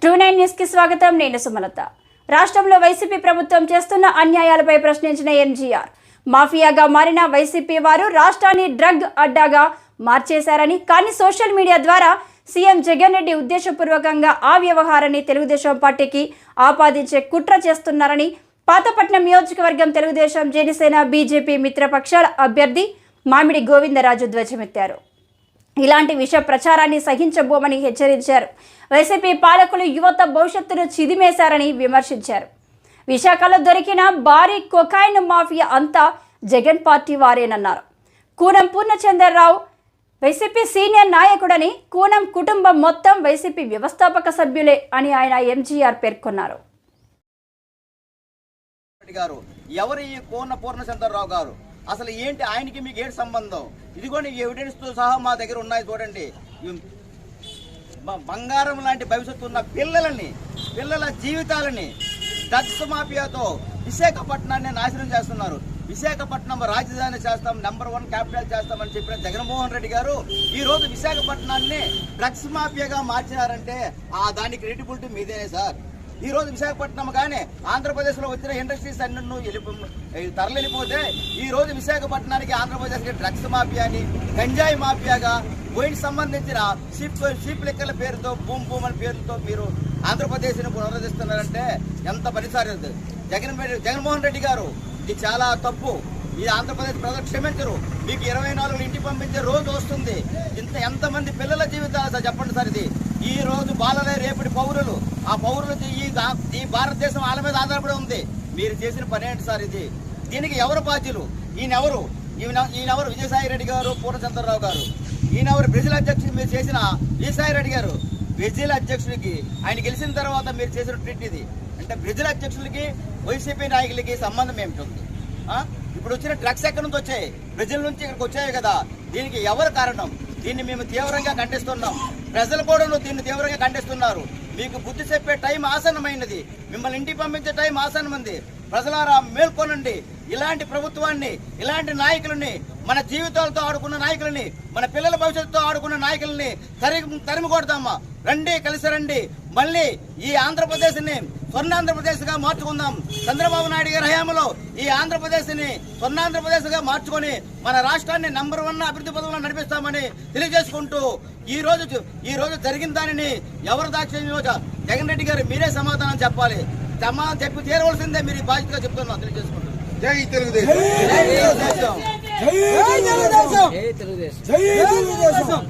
ట్రూ9 news కి స్వాగతం. నేను సుమలత. రాష్ట్రంలో వైసీపీ ప్రభుత్వం చేస్తున్న అన్యాయాలపై ప్రశ్నించిన ఎంజీఆర్ మాఫియాగా మారిన వైసీపీ వారు రాష్ట్రాన్ని డ్రగ్ అడ్డాగా మార్చేశారని, కానీ సోషల్ మీడియా ద్వారా సీఎం జగన్ రెడ్డి ఉద్దేశపూర్వకంగా ఆ వ్యవహారాన్ని తెలుగుదేశం పార్టీకి ఆపాదించే కుట్ర చేస్తున్నారని పాతపట్నం నియోజకవర్గం తెలుగుదేశం, జనసేన, బీజేపీ మిత్రపక్షాల అభ్యర్థి మామిడి గోవిందరాజు ధ్వజమెత్తారు. ఇలాంటి విష ప్రచారాన్ని సహించబోమని హెచ్చరించారు. వైసీపీ పాలకులు యువత భవిష్యత్తును చిదిమేశారని విమర్శించారు. విశాఖలో దొరికిన భారీ కొకాయిన్ మాఫియా అంతా జగన్ పార్టీ వారేనన్నారు. కూనం పూర్ణచంద్రరావు వైసీపీ సీనియర్ నాయకుడని, కూనం కుటుంబం మొత్తం వైసీపీ వ్యవస్థాపక సభ్యులే అని ఆయన ఎంజీఆర్ పేర్కొన్నారు. ఎవరు ఈ కూన పూర్ణచంద్రరావు గారు? అసలు ఏంటి ఆయనకి మీకు ఏంటి సంబంధం? ఇదిగోండి ఎవిడెన్స్ తో సహా మా దగ్గర ఉన్నాయి, చూడండి. బంగారం లాంటి భవిష్యత్తు ఉన్న పిల్లల జీవితాలని డ్రగ్స్ మాఫియాతో విశాఖపట్నాన్ని నాశనం చేస్తున్నారు. విశాఖపట్నం రాజధాని చేస్తాం, #1 క్యాపిటల్ చేస్తామని చెప్పిన జగన్మోహన్ రెడ్డి గారు ఈ రోజు విశాఖపట్నాన్ని డ్రగ్స్ మాఫియాగా మార్చినారంటే దాని క్రెడిబిలిటీ మీదేనే సార్. ఈ రోజు విశాఖపట్నం కానీ ఆంధ్రప్రదేశ్ లో వచ్చిన ఇండస్ట్రీస్ అన్ని తరలిపోతే ఈ రోజు విశాఖపట్నానికి ఆంధ్రప్రదేశ్ కి డ్రగ్స్ మాఫియాని, గంజాయి మాఫియాగా వైన్ సంబంధించిన షిప్ లెక్కల పేరుతో భూమ్ అని పేరుతో మీరు ఆంధ్రప్రదేశ్ ని పునరుద్ధరిస్తున్నారంటే ఎంత పరిసారి. జగన్మోహన్ రెడ్డి గారు, ఇది చాలా తప్పు. ఇది ఆంధ్రప్రదేశ్ ప్రజలు క్షమించరు. మీకు 24 ఇంటికి పంపించే రోజు వస్తుంది. ఎంతమంది పిల్లల జీవితాలు సార్ చెప్పండి సార్. ఇది ఈ రోజు బాలలే రేపటి పౌరులు. ఆ పౌరులు ఈ భారతదేశం వాళ్ళ మీద ఆధారపడి ఉంది. మీరు చేసిన పని ఏంటి సార్? ఇది దీనికి ఎవరు బాధ్యులు? ఈయనెవరు? విజయసాయి రెడ్డి గారు, పూర్ణచంద్రరావు గారు. ఈయనెవరు? బ్రెజిల్ అధ్యక్షుడు మీరు చేసిన విజయసాయి రెడ్డి గారు. బ్రెజిల్ అధ్యక్షుడికి ఆయన గెలిచిన తర్వాత మీరు చేసిన ట్వీట్ ఇది. అంటే బ్రెజిల్ అధ్యక్షులకి వైసీపీ నాయకులకి సంబంధం ఏమిటి? ఇప్పుడు వచ్చిన డ్రగ్స్ ఎక్కడి నుంచి వచ్చాయి? బ్రెజిల్ నుంచి ఇక్కడికి వచ్చాయి కదా. దీనికి ఎవరు కారణం? దీన్ని మేము తీవ్రంగా ఖండిస్తున్నాం. ప్రజలు కూడా దీన్ని తీవ్రంగా ఖండిస్తున్నారు. మీకు బుద్ధి చెప్పే టైం ఆసన్నమైనది. మిమ్మల్ని ఇంటికి పంపించే టైం ఆసన్నమైంది. ప్రజలారా మేల్కొనండి. ఇలాంటి ప్రభుత్వాన్ని, ఇలాంటి నాయకులని, మన జీవితాలతో ఆడుకున్న నాయకులని, మన పిల్లల భవిష్యత్తుతో ఆడుకున్న నాయకులని తరిమి కొడతామా? రండి, కలిసి రండి. మళ్ళీ ఈ ఆంధ్రప్రదేశ్ ని స్వర్ణాంధ్రప్రదేశ్ గా మార్చుకుందాం. చంద్రబాబు నాయుడు గారి హయాంలో ఈ ఆంధ్రప్రదేశ్ ని స్వర్ణాంధ్రప్రదేశ్ గా మార్చుకొని మన రాష్ట్రాన్ని #1 అభివృద్ధి పథంలో నడిపిస్తామని తెలియజేసుకుంటూ ఈ రోజు జరిగిన దానిని ఎవరు దాక్షిణ్యం? జగన్ రెడ్డి గారు మీరే సమాధానం చెప్పాలి. సమాధానం చెప్పి తీరవలసిందే. మీరు ఈ బాధ్యతగా చెప్తున్నా తెలియజేసుకుంటారు. జై తెలుగుదేశం. జై తెలుగుదేశం. జై తెలుగుదేశం. జై తెలుగుదేశం.